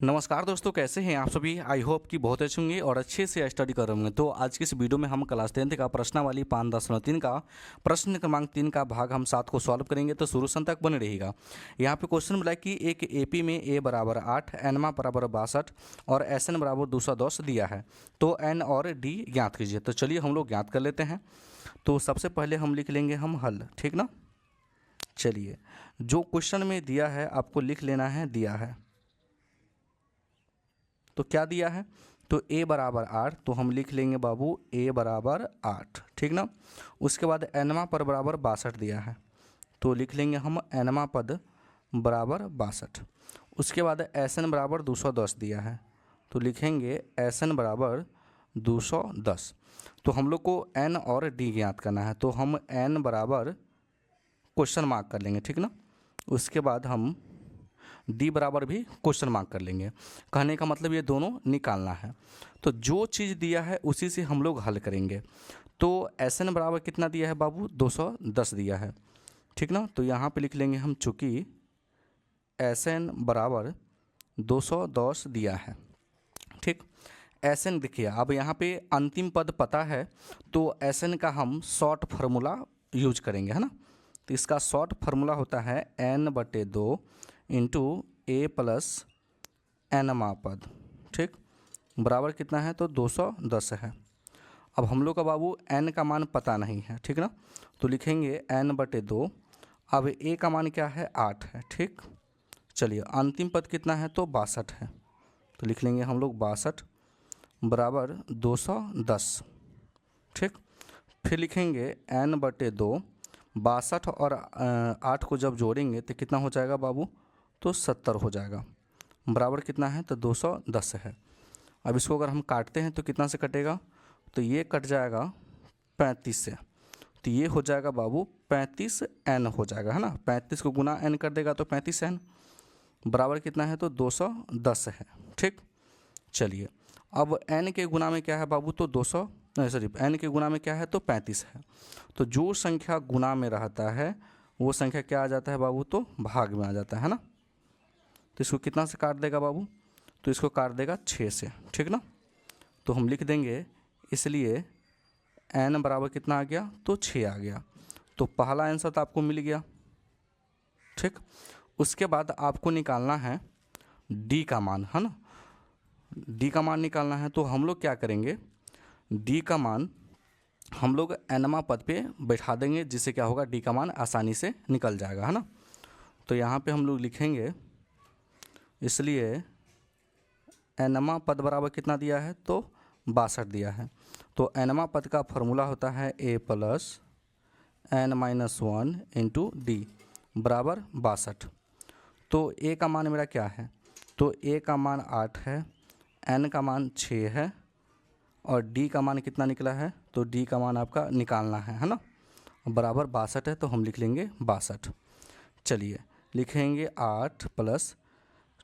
नमस्कार दोस्तों, कैसे हैं आप सभी। आई होप कि बहुत अच्छे होंगे और अच्छे से स्टडी कर रहे होंगे। तो आज की इस वीडियो में हम क्लास 10 का प्रश्नावली 5.3 का प्रश्न क्रमांक 3 का भाग हम 7 को सॉल्व करेंगे। तो शुरू से अंत तक बने रहेगा। यहाँ पे क्वेश्चन मिला कि एक एपी में ए बराबर 8, एनमा बराबर 62 और एस एन बराबर 210 दिया है। तो एन और डी ज्ञात कीजिए। तो चलिए हम लोग ज्ञात कर लेते हैं। तो सबसे पहले हम लिख लेंगे हम हल, ठीक ना। चलिए, जो क्वेश्चन में दिया है आपको लिख लेना है, दिया है तो क्या दिया है, तो a बराबर 8, तो हम लिख लेंगे बाबू a बराबर 8, ठीक ना। उसके बाद एनमा पर बराबर 62 दिया है, तो लिख लेंगे हम एनमा पद बराबर 62। उसके बाद एस एन बराबर 210 दिया है, तो लिखेंगे एस एन बराबर 210। तो हम लोग को एन और डी ज्ञात करना है, तो हम एन बराबर क्वेश्चन मार्क कर लेंगे, ठीक ना। उसके बाद हम डी बराबर भी क्वेश्चन मार्क कर लेंगे। कहने का मतलब ये दोनों निकालना है। तो जो चीज़ दिया है उसी से हम लोग हल करेंगे। तो एस एन बराबर कितना दिया है बाबू, 210 दिया है, ठीक ना। तो यहाँ पे लिख लेंगे हम, चूँकि एस एन बराबर 210 दिया है, ठीक। एस एन देखिए, अब यहाँ पे अंतिम पद पता है, तो एस एन का हम शॉर्ट फार्मूला यूज करेंगे, है ना। तो इसका शॉर्ट फार्मूला होता है n/2 इंटू ए प्लस एनमा पद, ठीक, बराबर कितना है, तो 210 है। अब हम लोग का बाबू n का मान पता नहीं है, ठीक ना। तो लिखेंगे n/2। अब a का मान क्या है, 8 है, ठीक। चलिए, अंतिम पद कितना है, तो 62 है, तो लिख लेंगे हम लोग 62 बराबर 210, ठीक। फिर लिखेंगे n/2, 62 और 8 को जब जोड़ेंगे तो कितना हो जाएगा बाबू, तो 70 हो जाएगा, बराबर कितना है, तो 210 है। अब इसको अगर हम काटते हैं तो कितना से कटेगा, तो ये कट जाएगा 35 से, तो ये हो जाएगा बाबू 35n हो जाएगा, है ना। 35 को गुना n कर देगा तो 35n बराबर कितना है, तो 210 है, ठीक। चलिए, अब n के गुना में क्या है बाबू, तो n के गुना में क्या है, तो 35 है। तो जो संख्या गुना में रहता है वो संख्या क्या आ जाता है बाबू, तो भाग में आ जाता है ना। तो इसको कितना से काट देगा बाबू, तो इसको काट देगा 6 से, ठीक ना। तो हम लिख देंगे, इसलिए n बराबर कितना आ गया, तो 6 आ गया। तो पहला आंसर तो आपको मिल गया, ठीक। उसके बाद आपको निकालना है d का मान, है ना। d का मान निकालना है, तो हम लोग क्या करेंगे, d का मान हम लोग एनमा पद पे बैठा देंगे, जिससे क्या होगा, d का मान आसानी से निकल जाएगा, है ना। तो यहाँ पे हम लोग लिखेंगे, इसलिए एनमा पद बराबर कितना दिया है, तो 62 दिया है। तो एनमा पद का फॉर्मूला होता है a plus n-1 into D बराबर 62। तो a का मान मेरा क्या है, तो a का मान 8 है, n का मान 6 है और d का मान कितना निकला है, तो d का मान आपका निकालना है ना, बराबर 62 है, तो हम लिख लेंगे 62। चलिए, लिखेंगे 8 प्लस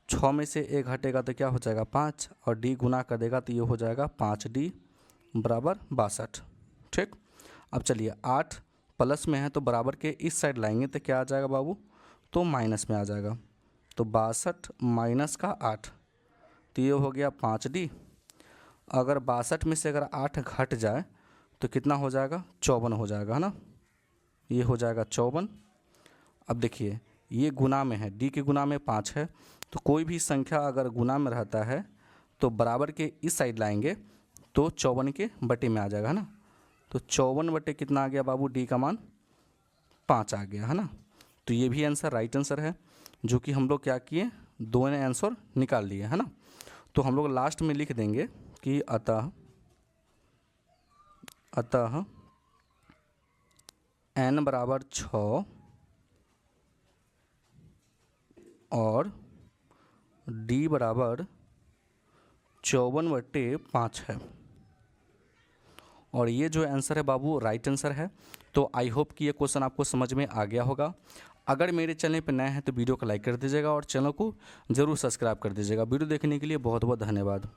6 में से 1 हटेगा तो क्या हो जाएगा, 5, और d गुना कर देगा तो ये हो जाएगा 5d बराबर 62, ठीक। अब चलिए, 8 प्लस में है तो बराबर के इस साइड लाएंगे तो क्या आ जाएगा बाबू, तो माइनस में आ जाएगा। तो 62 माइनस का 8, तो ये हो गया 5d। अगर 62 में से अगर 8 घट जाए तो कितना हो जाएगा, 54 हो जाएगा, है ना। ये हो जाएगा 54। अब देखिए, ये गुना में है, d के गुना में 5 है, तो कोई भी संख्या अगर गुना में रहता है तो बराबर के इस साइड लाएंगे तो 54 के बटे में आ जाएगा, है ना। तो 54 बटे कितना आ गया बाबू, d का मान 5 आ गया, है ना। तो ये भी आंसर राइट आंसर है, जो कि हम लोग क्या किए, दोनों आंसर निकाल लिए, है ना। तो हम लोग लास्ट में लिख देंगे कि अतः n बराबर 6 और d बराबर 54/5 है। और ये जो आंसर है बाबू राइट आंसर है। तो आई होप कि ये क्वेश्चन आपको समझ में आ गया होगा। अगर मेरे चैनल पर नए हैं तो वीडियो को लाइक कर दीजिएगा और चैनल को ज़रूर सब्सक्राइब कर दीजिएगा। वीडियो देखने के लिए बहुत बहुत धन्यवाद।